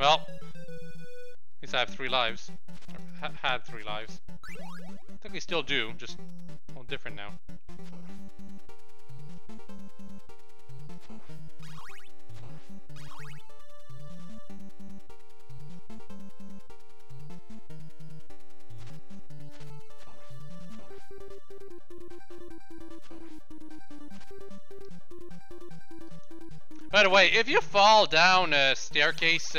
Well, at least I have 3 lives. Or had 3 lives. I think we still do, just a little different now. By the way, if you fall down a staircase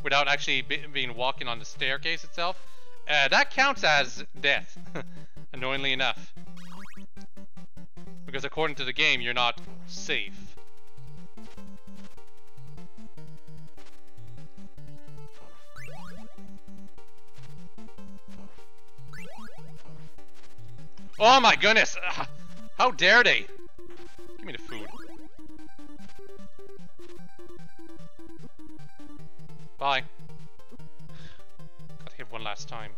without actually being walking on the staircase itself, that counts as death, annoyingly enough. Because according to the game, you're not safe. Oh my goodness! How dare they? Give me the food. Bye. Got hit one last time.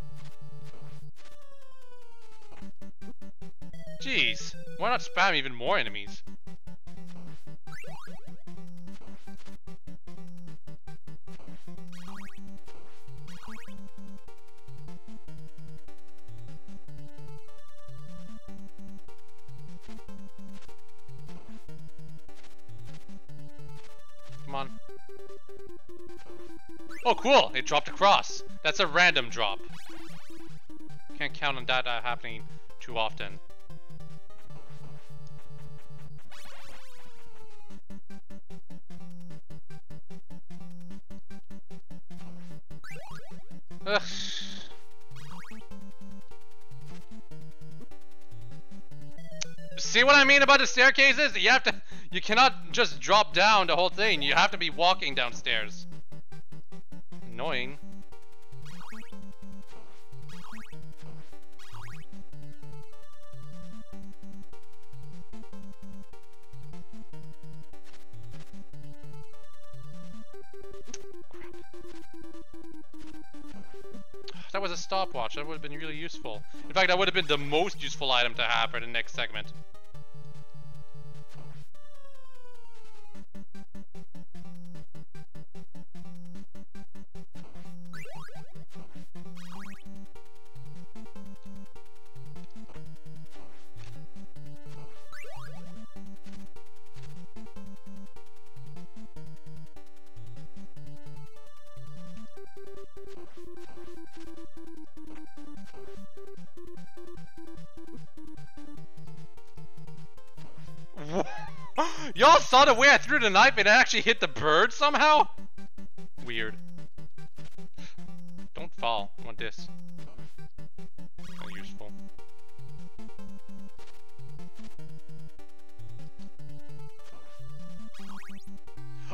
Jeez, why not spam even more enemies? Come on. Oh, cool! It dropped across. That's a random drop. Can't count on that happening too often. Ugh. See what I mean about the staircases? You cannot just drop down the whole thing. You have to be walking downstairs. Annoying. That was a stopwatch. That would have been really useful. In fact, that would have been the most useful item to have for the next segment. Y'all saw the way I threw the knife and it actually hit the bird somehow? Weird. Don't fall. I want this. Not useful.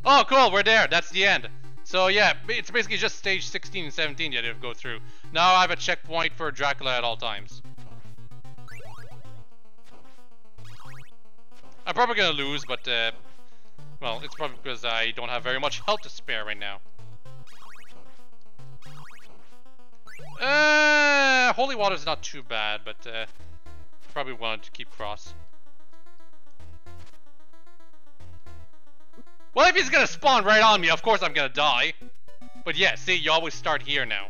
Oh, cool. We're there. That's the end. So yeah, it's basically just stage 16 and 17 you have to go through. Now I have a checkpoint for Dracula at all times. I'm probably gonna lose, but well, it's probably because I don't have very much health to spare right now. Holy water's not too bad, but probably wanted to keep cross. Well, if he's gonna spawn right on me, of course I'm gonna die. But yeah, see, you always start here now.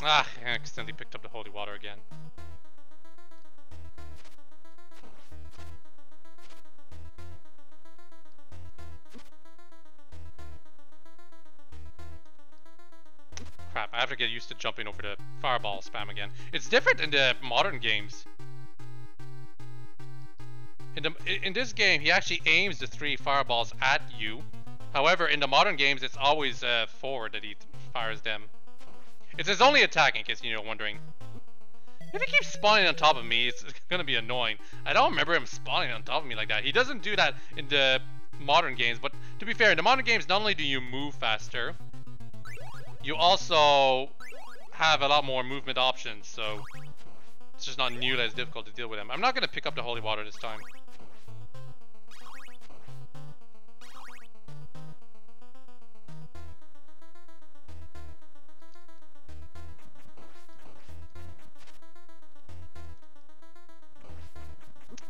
Ah, I accidentally picked up the holy water again. Crap, I have to get used to jumping over the fireball spam again. It's different in the modern games. In this game, he actually aims the 3 fireballs at you. However, in the modern games, it's always forward that he fires them. It's his only attack, in case you're wondering. If he keeps spawning on top of me, it's gonna be annoying. I don't remember him spawning on top of me like that. He doesn't do that in the modern games, but to be fair, in the modern games, not only do you move faster, you also have a lot more movement options, so it's just not nearly as difficult to deal with him. I'm not gonna pick up the holy water this time.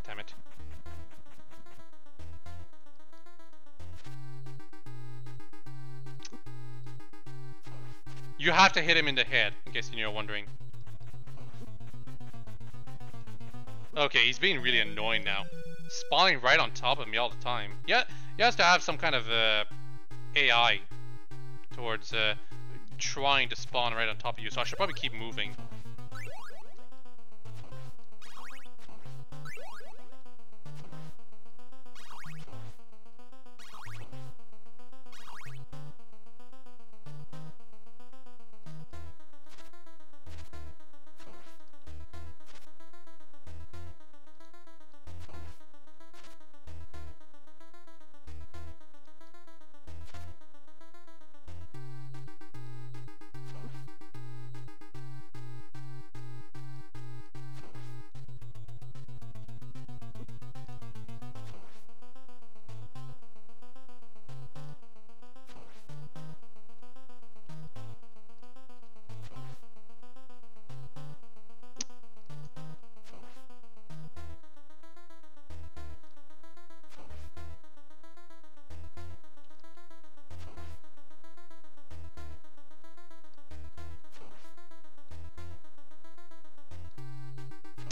Damn it. You have to hit him in the head, in case you're wondering. Okay, he's being really annoying now. Spawning right on top of me all the time. Yeah, he has to have some kind of AI towards trying to spawn right on top of you, so I should probably keep moving.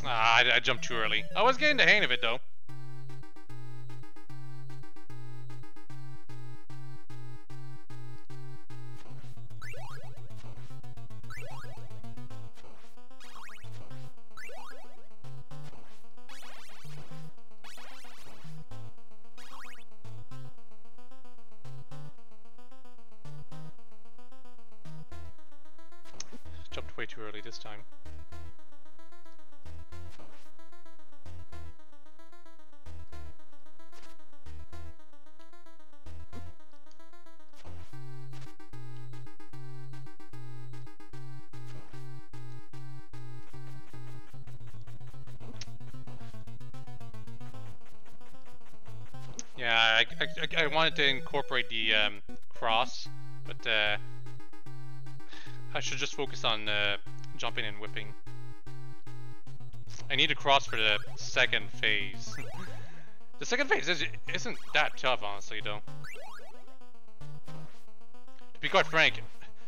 Ah, I jumped too early. I was getting the hang of it though. Jumped way too early this time. Yeah, I wanted to incorporate the cross, but I should just focus on jumping and whipping. I need a cross for the second phase. The second phase isn't that tough, honestly, though. To be quite frank,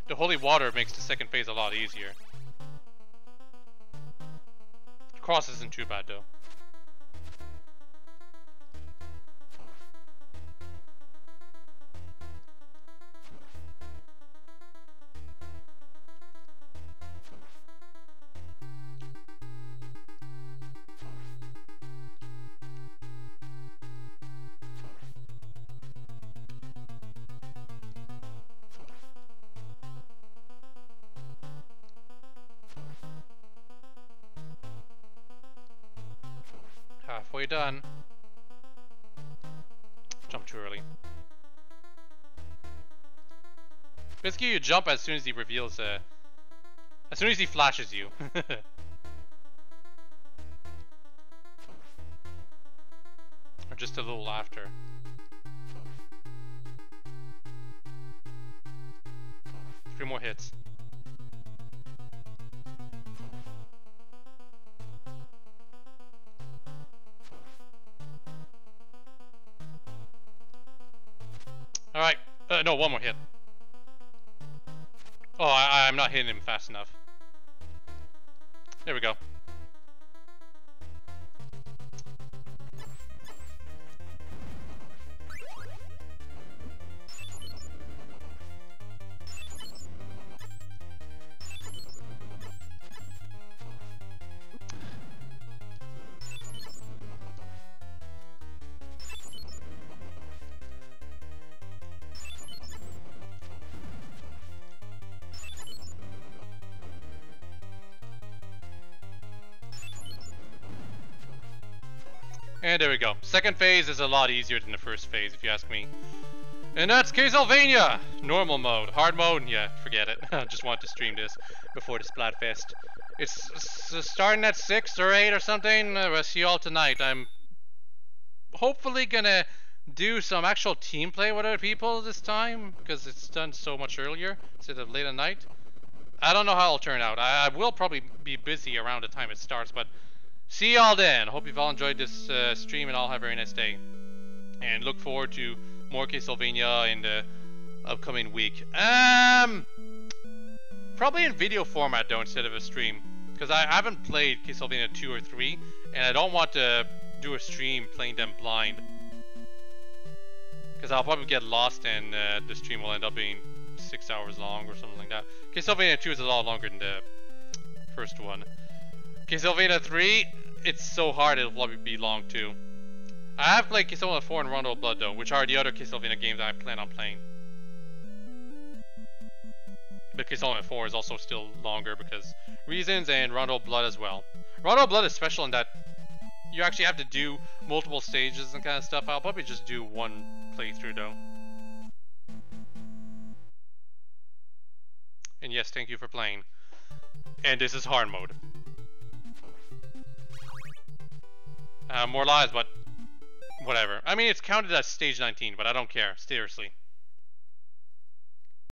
the holy water makes the second phase a lot easier. The cross isn't too bad, though. Halfway done. Jump too early. Basically, you jump as soon as he reveals as soon as he flashes you. Or just a little after. Three more hits. Alright, no, one more hit. Oh, I'm not hitting him fast enough. There we go. And there we go. Second phase is a lot easier than the first phase, if you ask me. And that's Castlevania! Normal mode. Hard mode? Yeah, forget it. I just want to stream this before the Splatfest. It's starting at 6 or 8 or something. I'll see you all tonight. I'm hopefully gonna do some actual team play with other people this time, because it's done so much earlier instead of late at night. I don't know how it'll turn out. I will probably be busy around the time it starts, but see y'all then. Hope you've all enjoyed this stream, and all have a very nice day. And look forward to more Castlevania in the upcoming week. Probably in video format though, instead of a stream, because I haven't played Castlevania 2 or 3, and I don't want to do a stream playing them blind, because I'll probably get lost, and the stream will end up being 6 hours long or something like that. Castlevania 2 is a lot longer than the first one. Castlevania 3, it's so hard it'll probably be long too. I have played Castlevania 4 and Rondo of Blood though, which are the other Castlevania games that I plan on playing. But Castlevania 4 is also still longer because reasons, and Rondo of Blood as well. Rondo of Blood is special in that you actually have to do multiple stages and kind of stuff. I'll probably just do one playthrough though. And yes, thank you for playing. And this is hard mode. More lives, but whatever. I mean, it's counted as stage 19, but I don't care. Seriously.